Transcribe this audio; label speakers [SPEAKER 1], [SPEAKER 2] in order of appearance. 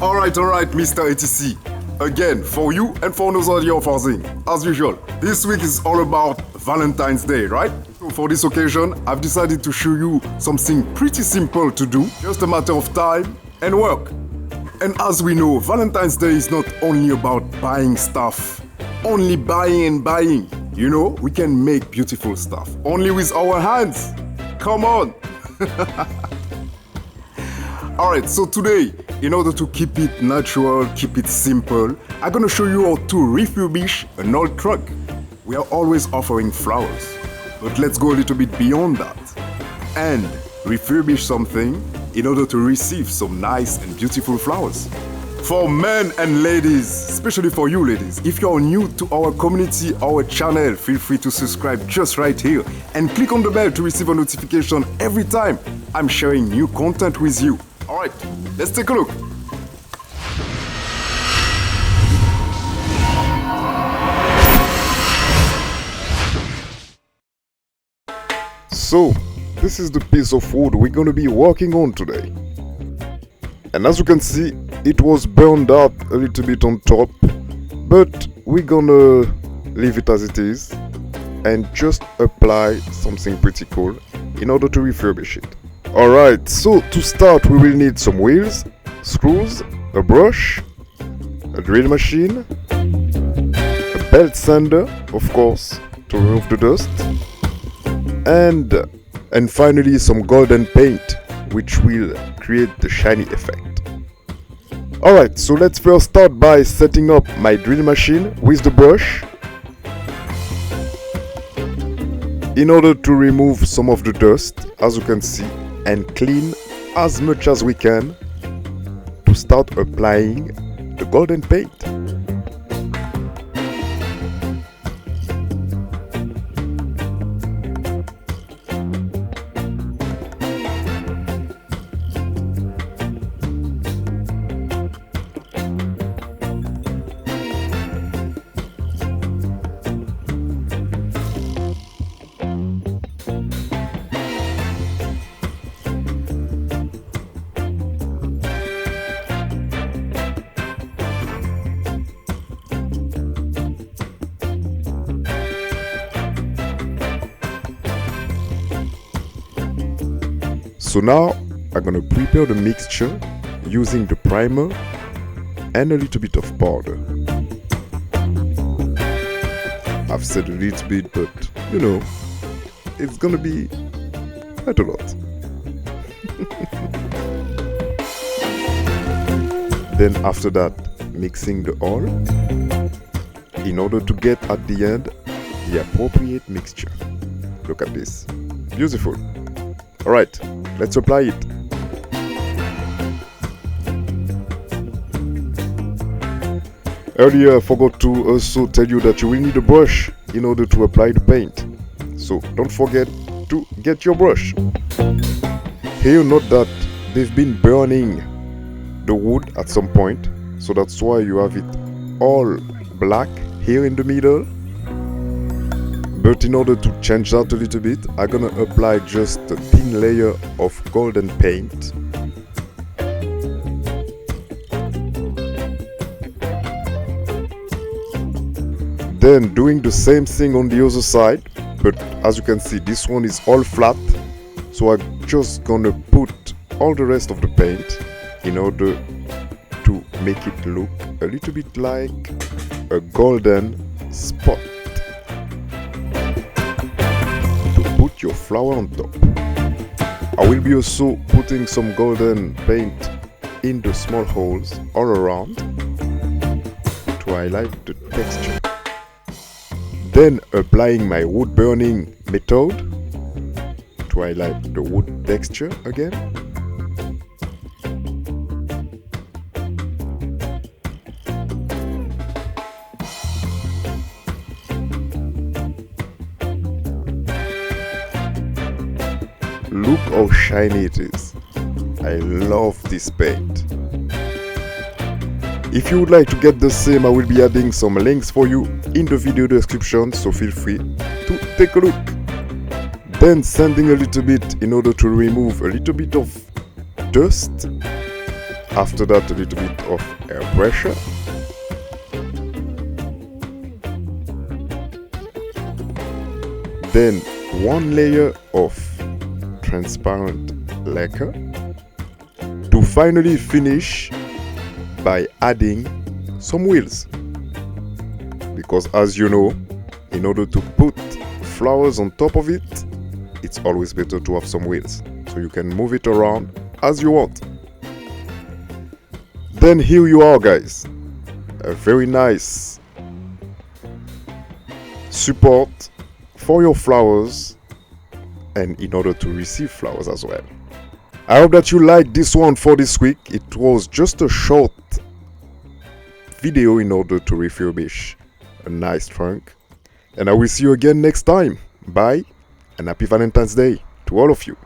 [SPEAKER 1] Alright, Mr. ATC. Again, for you and for nobody of our thing. As usual, this week is all about Valentine's Day, right? So for this occasion, I've decided to show you something pretty simple to do, just a matter of time and work. And as we know, Valentine's Day is not only about buying stuff, only buying and buying. You know, we can make beautiful stuff, only with our hands. Come on! Alright, so today, in order to keep it natural, keep it simple, I'm gonna show you how to refurbish an old trunck. We are always offering flowers, but let's go a little bit beyond that and refurbish something in order to receive some nice and beautiful flowers. For men and ladies, especially for you ladies, if you're new to our community, our channel, feel free to subscribe just right here and click on the bell to receive a notification every time I'm sharing new content with you. Alright, let's take a look. So, this is the piece of wood we're gonna be working on today. And as you can see, it was burned out a little bit on top, but we're gonna leave it as it is and just apply something pretty cool in order to refurbish it. Alright, so to start we will need some wheels, screws, a brush, a drill machine, a belt sander, of course, to remove the dust, and finally some golden paint, which will create the shiny effect. Alright, so let's first start by setting up my drill machine with the brush in order to remove some of the dust, as you can see, and clean as much as we can to start applying the golden paint. So now I'm gonna prepare the mixture using the primer and a little bit of powder. I've said a little bit, but you know, it's gonna be quite a lot. Then after that, mixing the oil in order to get at the end the appropriate mixture. Look at this, beautiful. Alright, let's apply it. Earlier I forgot to also tell you that you will need a brush in order to apply the paint. So don't forget to get your brush. Here note that they've been burning the wood at some point, so that's why you have it all black here in the middle. But in order to change that a little bit, I'm gonna apply just a thin layer of golden paint. Then doing the same thing on the other side, but as you can see, this one is all flat, so I'm just gonna put all the rest of the paint in order to make it look a little bit like a golden spot. Your flower on top. I will be also putting some golden paint in the small holes all around to highlight the texture. Then applying my wood burning method to highlight the wood texture again. Look how shiny it is. I love this paint. If you would like to get the same, I will be adding some links for you in the video description, so feel free to take a look. Then sanding a little bit in order to remove a little bit of dust
[SPEAKER 2] After that, a little bit of air pressure. Then 1 layer of transparent lacquer to finally finish by adding some wheels. Because as you know, in order to put flowers on top of it, it's always better to have some wheels, so you can move it around as you want. Then here you are, guys, a very nice support for your flowers and in order to receive flowers as well. I hope that you liked this one for this week. It was just a short video in order to refurbish a nice trunk, and I will see you again next time. Bye and happy Valentine's Day to all of you.